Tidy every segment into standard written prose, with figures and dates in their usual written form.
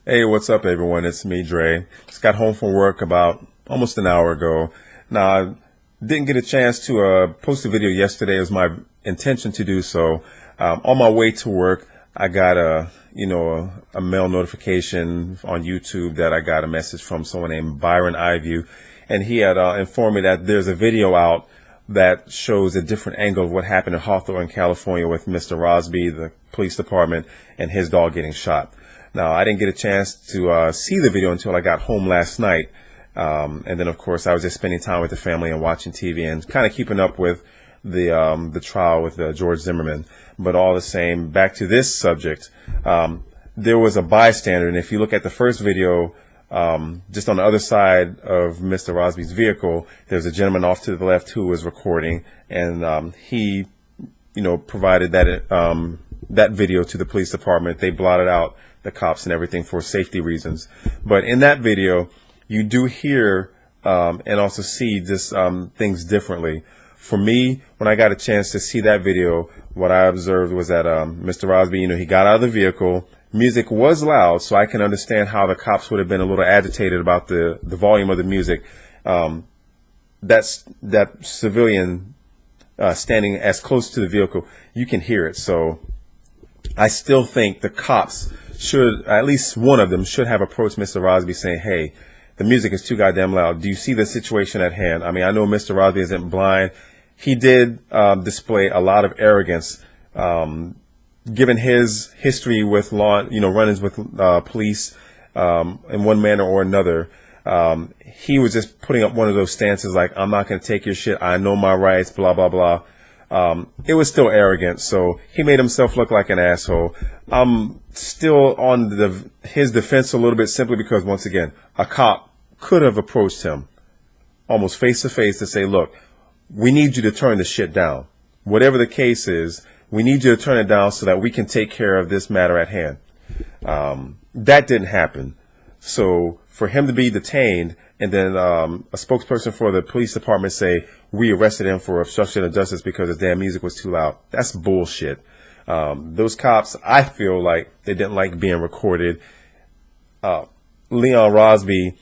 Hey, what's up, everyone? It's me, Dre. Just got home from work about almost an hour ago. Now, I didn't get a chance to post a video yesterday. It was my intention to do so. On my way to work, I got a mail notification on YouTube that I got a message from someone named ByronEyeView, and he had informed me that there's a video out that shows a different angle of what happened in Hawthorne, California, with Mr. Rosby, the police department, and his dog getting shot. Now, I didn't get a chance to see the video until I got home last night. And then, of course, I was just spending time with the family and watching TV and kind of keeping up with the trial with George Zimmerman. But all the same, back to this subject, there was a bystander. And if you look at the first video, just on the other side of Mr. Rosby's vehicle, there's a gentleman off to the left who was recording. And he, provided that video to the police department. They blotted out the cops and everything for safety reasons. But in that video, you do hear and also see this things differently. For me, when I got a chance to see that video, what I observed was that Mr. Rosby, he got out of the vehicle. Music was loud, so I can understand how the cops would have been a little agitated about the volume of the music. That civilian standing as close to the vehicle, you can hear it. So I still think the cops should, at least one of them, should have approached Mr. Rosby saying, hey, the music is too goddamn loud. Do you see the situation at hand? I mean, I know Mr. Rosby isn't blind. He did display a lot of arrogance, given his history with run-ins with police in one manner or another. He was just putting up one of those stances like, I'm not going to take your shit. I know my rights, blah, blah, blah. It was still arrogant, so he made himself look like an asshole. I'm still on his defense a little bit, simply because, once again, a cop could have approached him almost face to face to say, look, we need you to turn this shit down. Whatever the case is, we need you to turn it down so that we can take care of this matter at hand. That didn't happen. So for him to be detained and then a spokesperson for the police department say, we arrested him for obstruction of justice because his damn music was too loud, that's bullshit. Those cops, I feel like they didn't like being recorded. Leon Rosby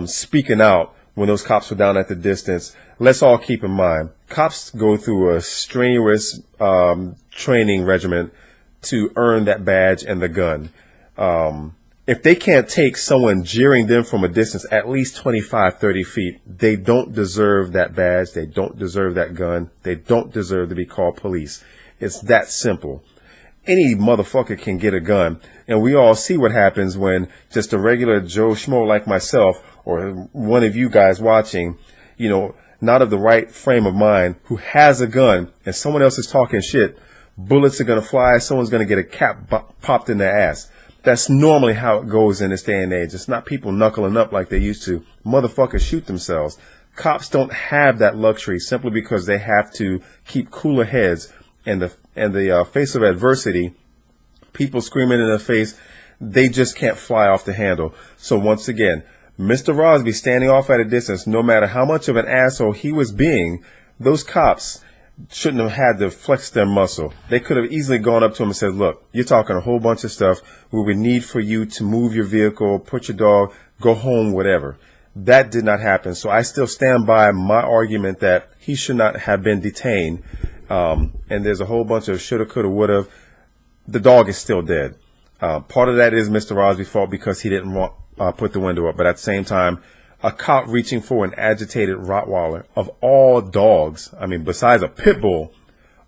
speaking out when those cops were down at the distance. Let's all keep in mind, cops go through a strenuous training regimen to earn that badge and the gun. If they can't take someone jeering them from a distance at least 25, 30 feet, they don't deserve that badge. They don't deserve that gun. They don't deserve to be called police. It's that simple. Any motherfucker can get a gun. And we all see what happens when just a regular Joe Schmo like myself, or one of you guys watching, not of the right frame of mind, who has a gun and someone else is talking shit, bullets are going to fly. Someone's going to get a cap popped in their ass. That's normally how it goes in this day and age. It's not people knuckling up like they used to. Motherfuckers shoot themselves. Cops don't have that luxury simply because they have to keep cooler heads. In the face of adversity, people screaming in their face, they just can't fly off the handle. So once again, Mr. Rosby standing off at a distance, no matter how much of an asshole he was being, those cops shouldn't have had to flex their muscle. They could have easily gone up to him and said, look, you're talking a whole bunch of stuff. We would need for you to move your vehicle, put your dog, go home, whatever. That did not happen. So I still stand by my argument that he should not have been detained. And there's a whole bunch of shoulda, coulda, woulda. The dog is still dead. Part of that is Mr. Rosby's fault because he didn't put the window up. But at the same time, a cop reaching for an agitated Rottweiler, of all dogs, I mean, besides a pit bull,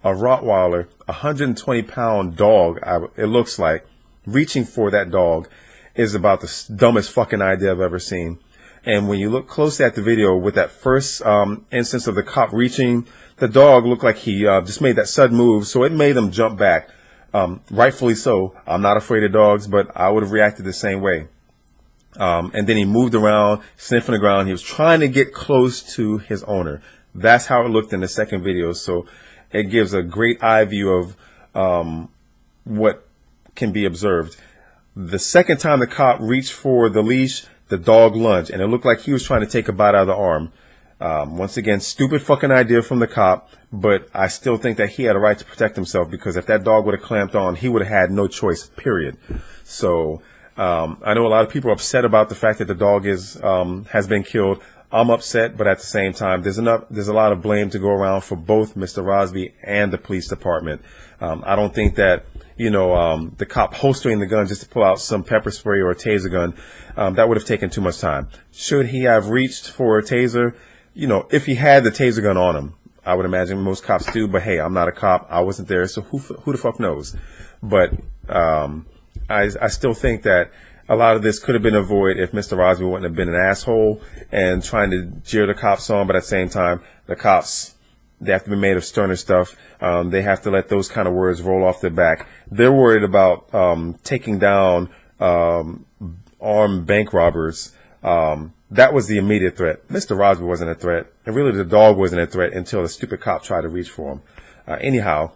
a Rottweiler, 120-pound dog, it looks like, reaching for that dog is about the dumbest fucking idea I've ever seen. And when you look closely at the video with that first instance of the cop reaching, the dog looked like he just made that sudden move, so it made him jump back. Rightfully so. I'm not afraid of dogs, but I would have reacted the same way. And then he moved around, sniffing the ground. He was trying to get close to his owner. That's how it looked in the second video. So it gives a great eye view of what can be observed. The second time the cop reached for the leash, the dog lunged, and it looked like he was trying to take a bite out of the arm. Once again, stupid fucking idea from the cop, but I still think that he had a right to protect himself, because if that dog would have clamped on, he would have had no choice, period. So I know a lot of people are upset about the fact that the dog has been killed. I'm upset, but at the same time, there's a lot of blame to go around for both Mr. Rosby and the police department. I don't think that, the cop holstering the gun just to pull out some pepper spray or a taser gun, that would have taken too much time. Should he have reached for a taser? If he had the taser gun on him, I would imagine most cops do, but hey, I'm not a cop. I wasn't there, so who the fuck knows? But, I still think that a lot of this could have been avoided if Mr. Rosby wouldn't have been an asshole and trying to jeer the cops on, but at the same time, the cops, they have to be made of sterner stuff. They have to let those kind of words roll off their back. They're worried about taking down armed bank robbers. That was the immediate threat. Mr. Rosby wasn't a threat, and really the dog wasn't a threat until the stupid cop tried to reach for him. Anyhow,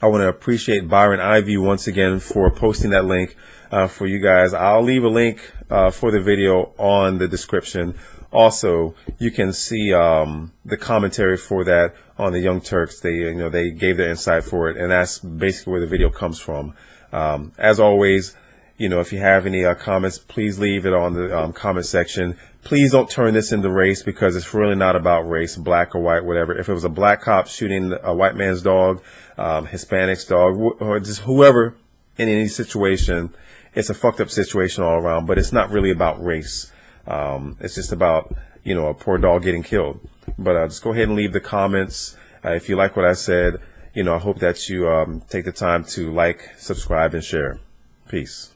I want to appreciate ByronEyeView once again for posting that link for you guys. I'll leave a link for the video on the description. Also, you can see the commentary for that on the Young Turks. They gave their insight for it, and that's basically where the video comes from. As always, if you have any comments, please leave it on the comment section. Please don't turn this into race, because it's really not about race, black or white, whatever. If it was a black cop shooting a white man's dog, Hispanic's dog, or just whoever in any situation, it's a fucked up situation all around, but it's not really about race. It's just about, a poor dog getting killed. But just go ahead and leave the comments. If you like what I said, I hope that you take the time to like, subscribe, and share. Peace.